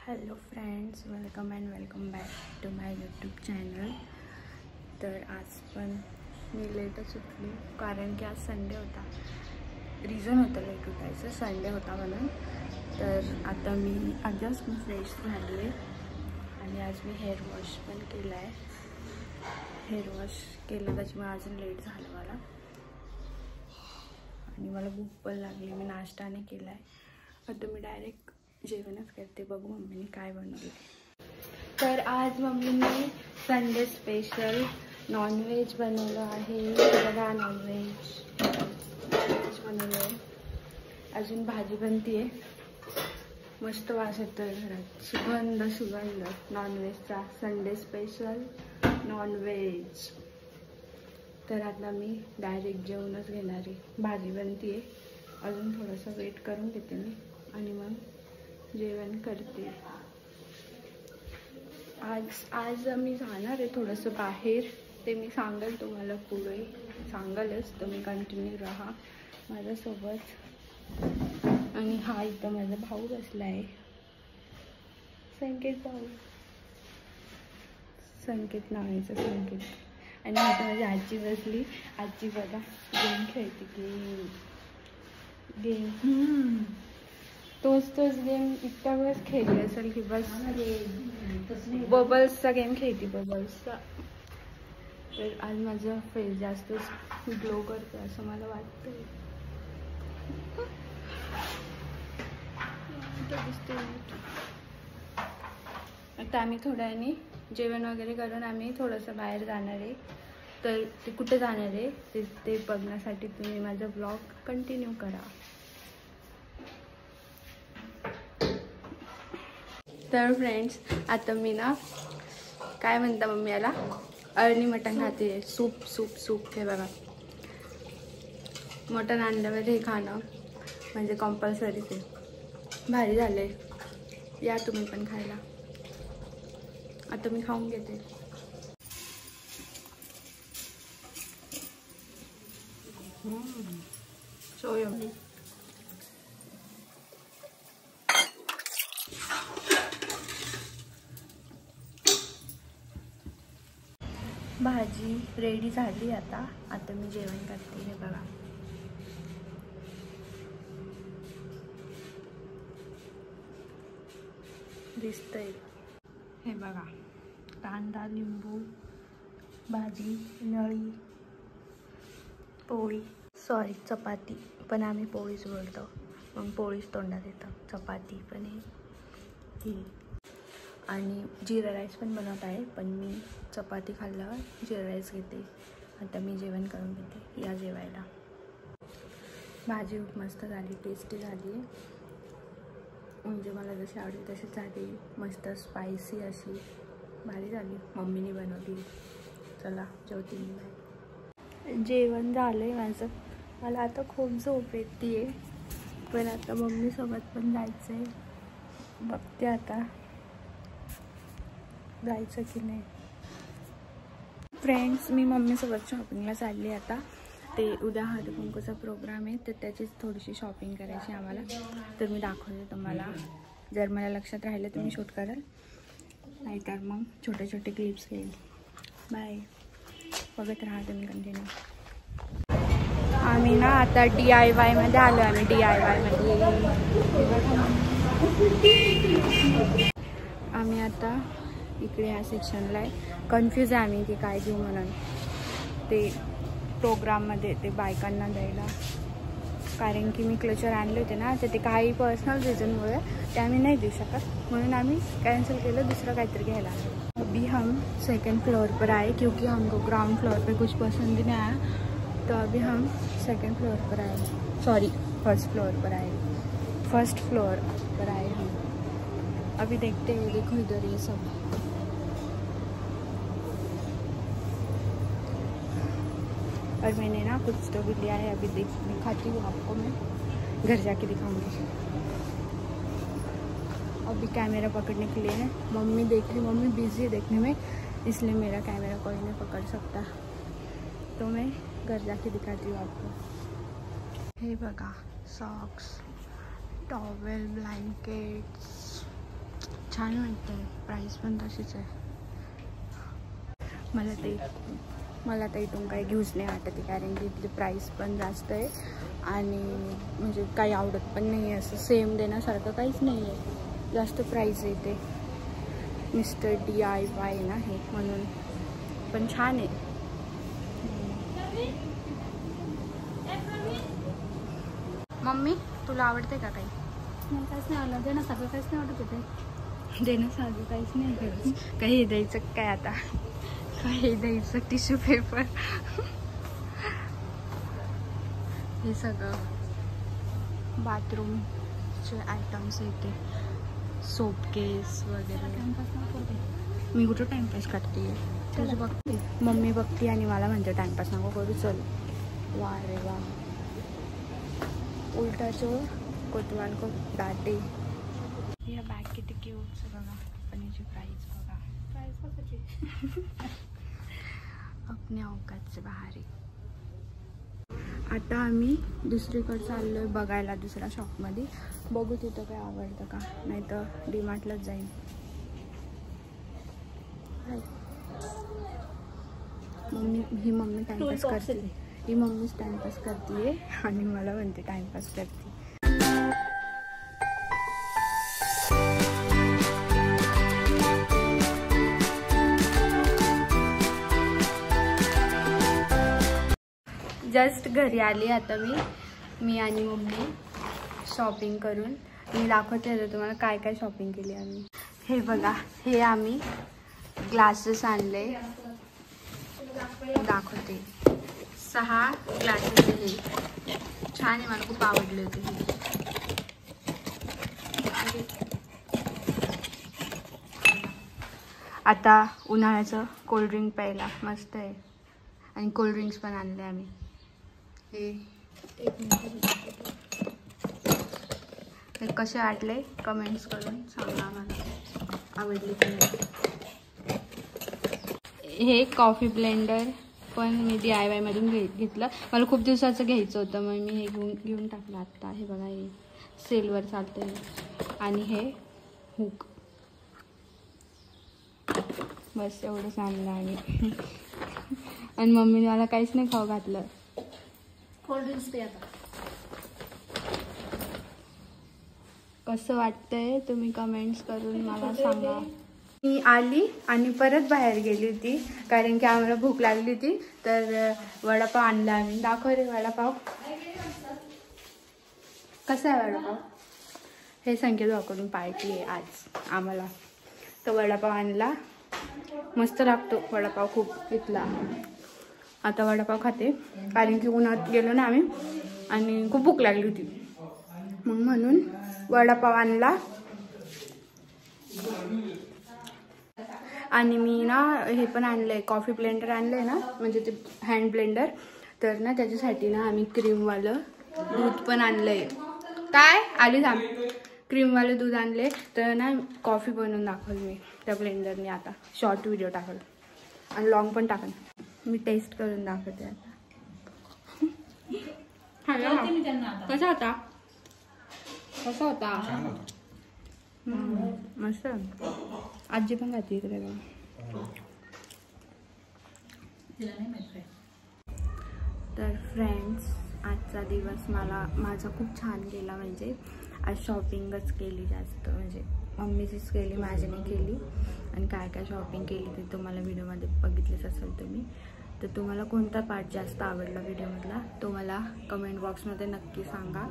Hello friends, welcome back to my YouTube channel. तर आज पण मी लेटच उठली कारण की आज संडे होता. रिझन होतं लेट उठायचं, संडे होता म्हणून. तर आता मी आजच फ्रेश झाली आहे आणि आज मी हेअर वॉश पण केला आहे. हेअर वॉश केलं त्याच्यामुळे अजून लेट झालं मला आणि मला भूक पण लागली. मी नाश्ताने केला आहे. आता मी डायरेक्ट जेवणच करते. बघू मम्मीने काय बनवलं. तर आज मम्मीने संडे स्पेशल नॉनव्हेज बनवलं आहे. बघा, नॉनव्हेज बनवलं आहे. अजून भाजी बनती आहे. मस्त वास येतोय घरात, सुगंध नॉनव्हेजचा. Sunday special non veg. तर आता मी डायरेक्ट जेवणच घेणार आहे. भाजी बनती आहे, अजून थोडंसं वेट करून घेते मी आणि मग जेवण करते. आज मी जाणार आहे थोडंसं बाहेर. ते मी सांगेल तुम्हाला पुढे, सांगालच. तुम्ही कंटिन्यू राहा माझ्यासोबत. आणि हा इथं माझा भाऊ बसला आहे, संकेत भाऊ, संकेत नावाचा संकेत. आणि इथं माझी आजी बसली. आजी बघा गेम खेळते. गेम तोच गेम इतक्या वेळेस खेळली असेल की बस. बबल्सचा गेम खेळते, बबल्सचा. तर आज माझं फेस जास्त ग्लो करतो असं मला वाटतं. आता आम्ही थोड्या वेळाने जेवण वगैरे करून आम्ही थोडंसं बाहेर जाणार आहे. तर ते कुठे जाणार आहे ते बघण्यासाठी तुम्ही माझा ब्लॉग कंटिन्यू करा. तर फ्रेंड्स, आता मी ना, काय म्हणता मम्मी याला, अळणी मटण खाते. सूप. हे बघा, मटण आणल्यावर हे खाणं म्हणजे कंपल्सरी. ते भारी झाले. या तुम्ही पण खायला. आता मी खाऊन घेते. So yummy. भाजी रेडी झाली. आता मी जेवण करते. हे बघा, दिसतंय. हे बघा, कांदा, लिंबू, भाजी, नळी, पोळी, सॉरी चपाती, पण आम्ही पोळीच बोलतो. मग पोळीच तोंडात येतं. चपाती पण ही आणि जिरा राईस पण बनवत आहे. पण मी चपाती खाल्ल्यावर जिरा राईस घेते. आता मी जेवण करून घेते. या जेवायला. भाजी खूप मस्त झाली, टेस्टी झाली. म्हणजे मला जशी आवडेल तशीच झाली. मस्त स्पायसी अशी भारी झाली. मम्मीने बनवली. चला जेवते मी. जेवण झालं आहे माझं. मला आता खूप झोप येते, पण आता मम्मीसोबत पण जायचं आहे. बघते आता जायचं की नाही. फ्रेंड्स, मी मम्मीसोबत शॉपिंगला चालली आता. ते उद्या हळदी कुंकूचा प्रोग्राम आहे, तर त्याचीच थोडीशी शॉपिंग करायची आम्हाला. तर मी दाखवते तुम्हाला. जर मला लक्षात राहिलं तर मी शूट करेल, नाहीतर मग छोटे छोटे क्लिप्स घेईल. बाय. बघत राहा तुम्ही कंटिन्यू. आम्ही ना आता DIY मध्ये आलो. आम्ही DIY मध्ये आम्ही आता इकडे ह्या सेक्शनला आहे. कन्फ्यूज आहे आम्ही की काय घेऊ म्हणून. ते प्रोग्राममध्ये ते बायकांना द्यायला, कारण की मी क्लचर आणले होते ना, तर ते काही पर्सनल रिझनमुळे ते आम्ही नाही देऊ शकत. म्हणून आम्ही कॅन्सल केलं, दुसरं काहीतरी घ्यायला. अभी हम सेकंड फ्लोर पर आए क्योंकि हमको ग्राउंड फ्लोर पे कुछ पसंद नहीं आया. तो अभी हम सेकंड फ्लोर पर आए, सॉरी फर्स्ट फ्लोर पर आए हम. अभी देखते हैं. देखो इधर ये सब. और मैंने ना कुछ तो भी लिया है. अभी दिखाती हूँ आपको. मैं घर जाके दिखाऊंगी. अभी कैमरा पकड़ने के लिए है. मम्मी देख रही. मम्मी बिजी है देखने में, इसलिए मेरा कैमरा कोई नहीं पकड़ सकता. तो मैं घर जाके दिखाती हूँ आपको. हे बघा, सॉक्स, टॉवेल, ब्लँकेट्स, छान वाटतंय, प्राईस पण तशीच आहे. मला तर इथून काही घेऊच नाही वाटत, कारण की इथली प्राईस पण जास्त आहे आणि म्हणजे काही आवडत पण नाही आहे. असं सेम देण्यासारखं काहीच नाही आहे, जास्त प्राईस आहे ते. मिस्टर DIY ना हे, म्हणून. पण छान आहे. मम्मी तुला आवडते का काही? काहीच नाही आवडलं, देण्यासारखं काहीच नाही वाटत होते. देण्यासारखं काहीच नाही. काही द्यायचं काय आता, काही द्यायचं टिश्यू पेपर हे सगळं बाथरूमचे आयटम्स येते, सोप केस वगैरे. टाइमपास नाही करते मी कुठं टाइमपास करते, तुझं बघते. मम्मी बघते आणि मला म्हणते टाइमपास नको करू, चल. वा रे वा, उलटाचं कोतवाल को डाटे. या बॅग किती क्यूट बघा, पण याची प्राईस बघा. प्राईस कशाची? अपने औकात से बाहेर. आता आम्ही दुसरीकडे चाललो आहे बघायला, दुसऱ्या शॉपमध्ये. बघू तिथं काय आवडतं का, नाही तर DMartलाच जाईन. मम्मी टाइमपास करते, ही मम्मीच टाइमपास करते आणि मला म्हणते टाइमपास करते. जस्ट घरी आली आता मी आणि मम्मी शॉपिंग करून. मी दाखवते तुम्हाला काय काय शॉपिंग केली आम्ही. हे बघा, हे आम्ही ग्लासेस आणले, दाखवते. 6 ग्लासेस हे छान आहे, मला खूप आवडले होते हे. आता उन्हाळ्याचं कोल्ड्रिंक प्यायला मस्त आहे, आणि कोल्ड्रिंक्स पण आणले आम्ही. हे कसे वाटले कमेंट्स करून सांगा मला, आवडले की नाही. हे कॉफी ब्लेंडर पण मी DIY मधून घेतलं, मला खूप दिवसाचं घ्यायचं होतं, मग मी हे घेऊन टाकलं आत्ता. हे बघा, हे सेलवर चालतं. आणि हे हुक, बस एवढंच आणलं. आणि मम्मीने मला काहीच नाही खाऊ घातलं. कोल्ड्रिंक्स पे आता कसं वाटतंय तुम्ही कमेंट्स करून मला सांगा. मी आली आणि परत बाहेर गेली होती, कारण की आम्हाला भूक लागली होती. तर वडापाव आणला आम्ही. दाखव रे वडापाव, कसा आहे वडापाव. हे संकेत भाऊकडून पार्टी आहे आज आम्हाला, तर वडापाव आणला. मस्त लागतो वडापाव खूप इथला. आता वडापाव खाते, कारण की उन्हात गेलो ना आम्ही आणि खूप भूक लागली होती, मग म्हणून वडापाव आणला. आणि मी ना हे पण आणलंय, कॉफी ब्लेंडर आणलंय ना, म्हणजे ते हँड ब्लेंडर. तर ना त्याच्यासाठी ना आम्ही क्रीमवालं दूध पण आणलंय. काय आली थांब, क्रीमवालं दूध आणले. तर ना कॉफी बनवून दाखवली मी त्या ब्लेंडरने. आता शॉर्ट व्हिडिओ टाकल आणि लॉंग पण टाकल. मी टेस्ट करून दाखवते आता. कसा होता, कसा होता. मस्त. आजी पण खाते इकडे. तर फ्रेंड्स, आजचा दिवस माझा खूप छान गेला. म्हणजे आज शॉपिंगच केली जास्त, म्हणजे मम्मीचीच केली, माझी नाही केली. आणि काय काय शॉपिंग केली ते तुम्हाला व्हिडिओमध्ये बघितलेच असेल तुम्ही. तर तुम्हाला कोणता पार्ट जास्त आवडला व्हिडिओमधला, तो मला कमेंट बॉक्समध्ये नक्की सांगा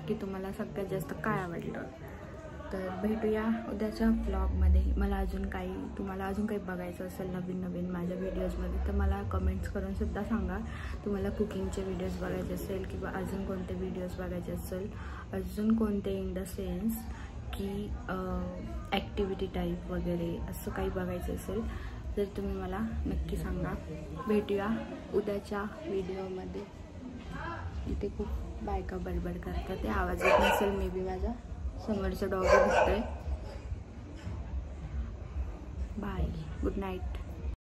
की तुम्हाला सगळ्यात जास्त काय आवडलं. तर भेटूया उद्याच्या व्लॉगमध्ये. तुम्हाला अजून काही बघायचं असेल नवीन माझ्या व्हिडिओजमध्ये, तर मला कमेंट्स करून सुद्धा सांगा. तुम्हाला कुकिंगचे व्हिडिओज बघायचे असेल किंवा अजून कोणते व्हिडिओज बघायचे असेल, अजून कोणते इन द सेन्स की ॲक्टिव्हिटी टाईप वगैरे असं काही बघायचं असेल तर तुम्ही मला नक्की सांगा. भेटूया उद्याच्या व्हिडिओमध्ये. इथे खूप बायका बडबड करतात, ते आवाज येत नसेल मे बी, माझा समोरचं डॉग दिसतोय. Bye, good night.